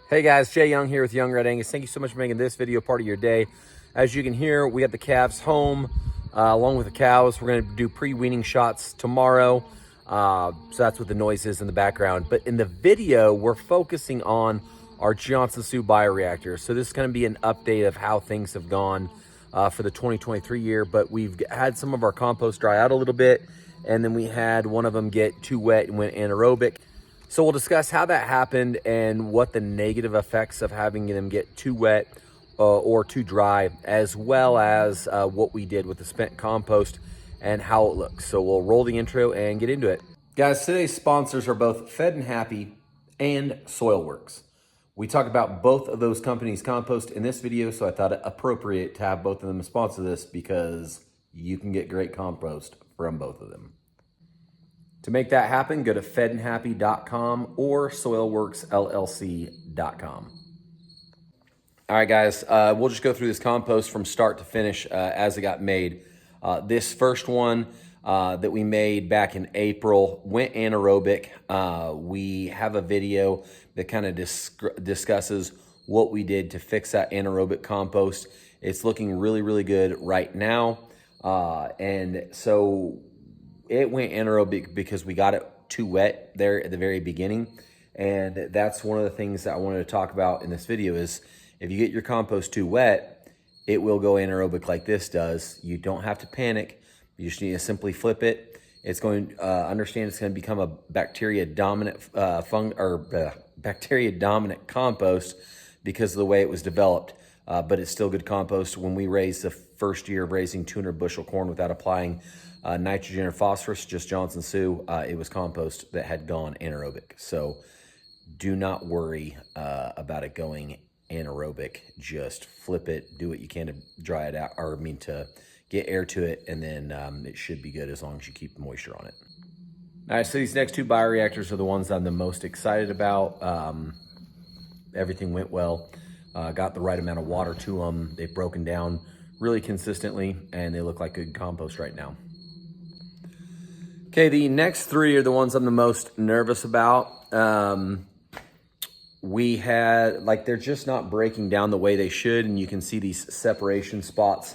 Hey guys, Jay Young here with Young Red Angus. Thank you so much for making this video part of your day. As you can hear, we got the calves home along with the cows. We're going to do pre-weaning shots tomorrow. So that's what the noise is in the background. But in the video, we're focusing on our Johnson Sioux bioreactors. So this is going to be an update of how things have gone for the 2023 year. But we've had some of our compost dry out a little bit. And then we had one of them get too wet and went anaerobic. So we'll discuss how that happened and what the negative effects of having them get too wet or too dry, as well as what we did with the spent compost and how it looks. So we'll roll the intro and get into it. Guys, today's sponsors are both Fed and Happy and Soilworks. We talk about both of those companies' compost in this video, so I thought it appropriate to have both of them sponsor this because you can get great compost from both of them. To make that happen, go to fedandhappy.com or soilworksllc.com. All right, guys, we'll just go through this compost from start to finish as it got made. This first one that we made back in April went anaerobic. We have a video that kind of discusses what we did to fix that anaerobic compost. It's looking really, really good right now. And so it went anaerobic because we got it too wet there at the very beginning. And that's one of the things that I wanted to talk about in this video is if you get your compost too wet, it will go anaerobic like this does. You don't have to panic. You just need to simply flip it. It's going to understand it's going to become a bacteria dominant bacteria dominant compost because of the way it was developed. But it's still good compost. When we raised the first year of raising 200 bushel corn without applying nitrogen or phosphorus, just Johnson Sioux, it was compost that had gone anaerobic. So do not worry about it going anaerobic. Just flip it, do what you can to dry it out, or to get air to it, and then it should be good as long as you keep the moisture on it. All right, so these next two bioreactors are the ones I'm the most excited about. Everything went well. Got the right amount of water to them. They've broken down really consistently, and they look like good compost right now. Okay, the next three are the ones I'm the most nervous about. We had, they're just not breaking down the way they should, and you can see these separation spots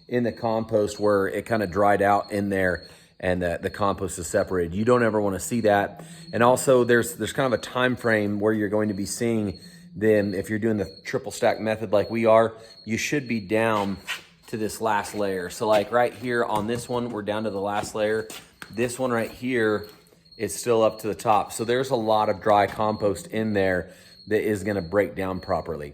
in the compost where it kind of dried out in there and the compost is separated. You don't ever want to see that. And also there's kind of a time frame where you're going to be seeing them. If you're doing the triple stack method like we are, you should be down to this last layer. So like right here on this one, we're down to the last layer. This one right here is still up to the top. So there's a lot of dry compost in there that is going to break down properly.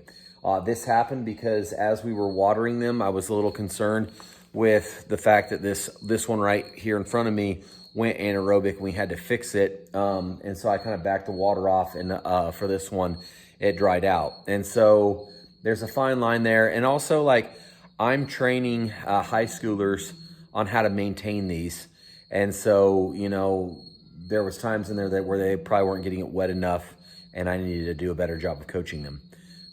This happened because as we were watering them, I was a little concerned with the fact that this one right here in front of me went anaerobic. We had to fix it. And so I kind of backed the water off, and for this one, it dried out. And so there's a fine line there. And also, I'm training high schoolers on how to maintain these. And so, there was times in there where they probably weren't getting it wet enough, and I needed to do a better job of coaching them.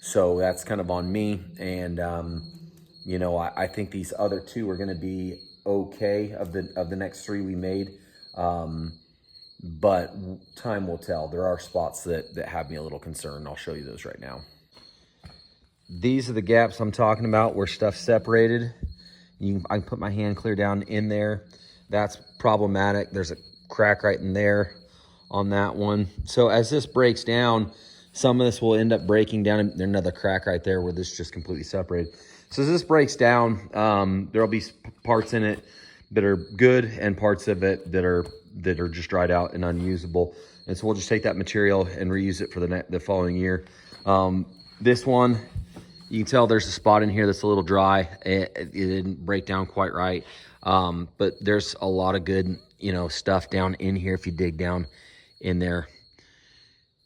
So that's kind of on me. And, I think these other two are going to be okay of the next three we made. But time will tell. There are spots that have me a little concerned. I'll show you those right now. These are the gaps I'm talking about where stuff's separated. I can put my hand clear down in there. That's problematic. There's a crack right in there on that one. So as this breaks down, some of this will end up breaking down. And there's another crack right there where this just completely separated. So as this breaks down, there'll be parts in it that are good and parts of it that are just dried out and unusable. And so we'll just take that material and reuse it for the following year. This one, you can tell there's a spot in here that's a little dry. It didn't break down quite right. But there's a lot of good, stuff down in here if you dig down in there,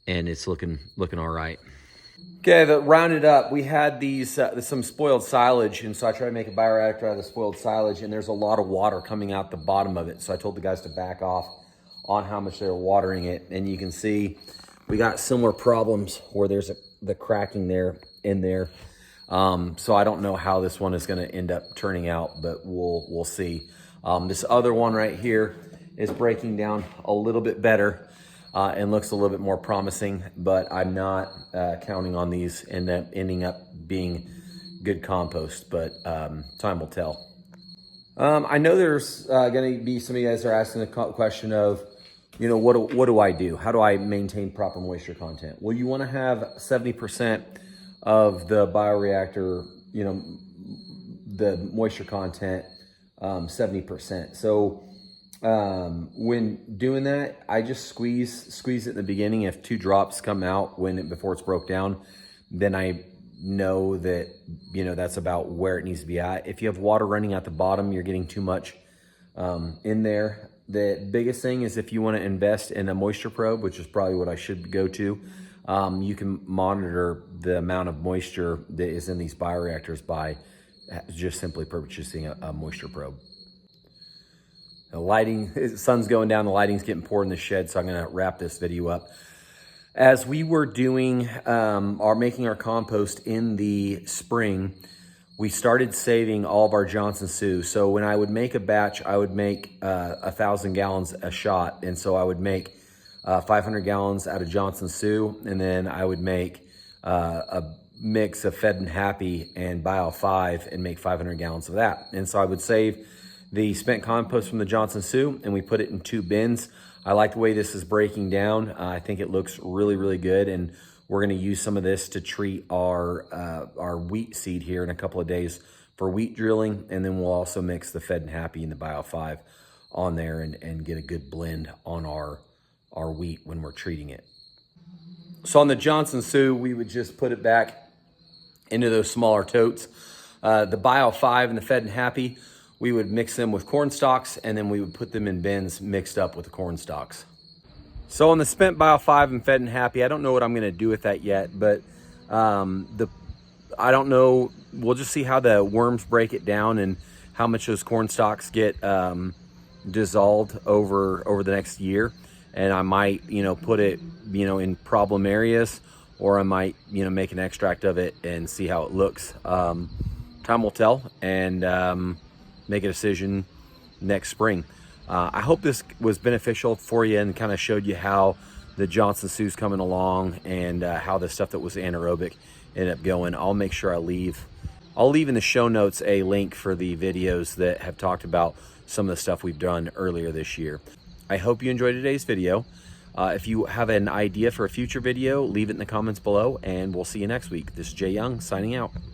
and it's looking all right. Okay, to round it up, we had these some spoiled silage, and so I tried to make a bioreactor out of the spoiled silage, and there's a lot of water coming out the bottom of it. So I told the guys to back off on how much they were watering it, and you can see we got similar problems where there's the cracking there in there. So I don't know how this one is going to end up turning out, but we'll see. This other one right here is breaking down a little bit better. and looks a little bit more promising, but I'm not counting on these ending up being good compost, but time will tell. I know there's going to be some of you guys are asking the question of, you know, what do I do? How do I maintain proper moisture content? Well, you want to have 70% of the bioreactor, you know, the moisture content, 70%. So when doing that, I just squeeze it in the beginning. If 2 drops come out before it's broke down, then I know that, you know, that's about where it needs to be at. If you have water running at the bottom, you're getting too much in there. The biggest thing is if you want to invest in a moisture probe, which is probably what I should go to, you can monitor the amount of moisture that is in these bioreactors by just simply purchasing a moisture probe. The lighting, the sun's going down, the lighting's getting poor in the shed, so I'm gonna wrap this video up. As we were doing making our compost in the spring, we started saving all of our Johnson Sioux. So when I would make a batch, I would make 1,000 gallons a shot. And so I would make 500 gallons out of Johnson Sioux, and then I would make a mix of Fed and Happy and Bio 5 and make 500 gallons of that. And so I would save the spent compost from the Johnson Sioux and we put it in 2 bins. I like the way this is breaking down. I think it looks really, really good. And we're gonna use some of this to treat our wheat seed here in a couple of days for wheat drilling. And then we'll also mix the Fed and Happy and the Bio 5 on there and get a good blend on our wheat when we're treating it. So on the Johnson Sioux, we would just put it back into those smaller totes. The Bio 5 and the Fed and Happy, we would mix them with corn stalks, and then we would put them in bins mixed up with the corn stalks. So on the spent Bio 5 and Fed and Happy, I don't know what I'm gonna do with that yet, but I don't know, we'll just see how the worms break it down and how much those corn stalks get dissolved over the next year. And I might, you know, put it, you know, in problem areas, or I might, you know, make an extract of it and see how it looks. Time will tell, and make a decision next spring. I hope this was beneficial for you and kind of showed you how the Johnson Sioux's coming along and how the stuff that was anaerobic ended up going. I'll make sure I'll leave in the show notes a link for the videos that have talked about some of the stuff we've done earlier this year. I hope you enjoyed today's video. If you have an idea for a future video, leave it in the comments below, and we'll see you next week. This is Jay Young signing out.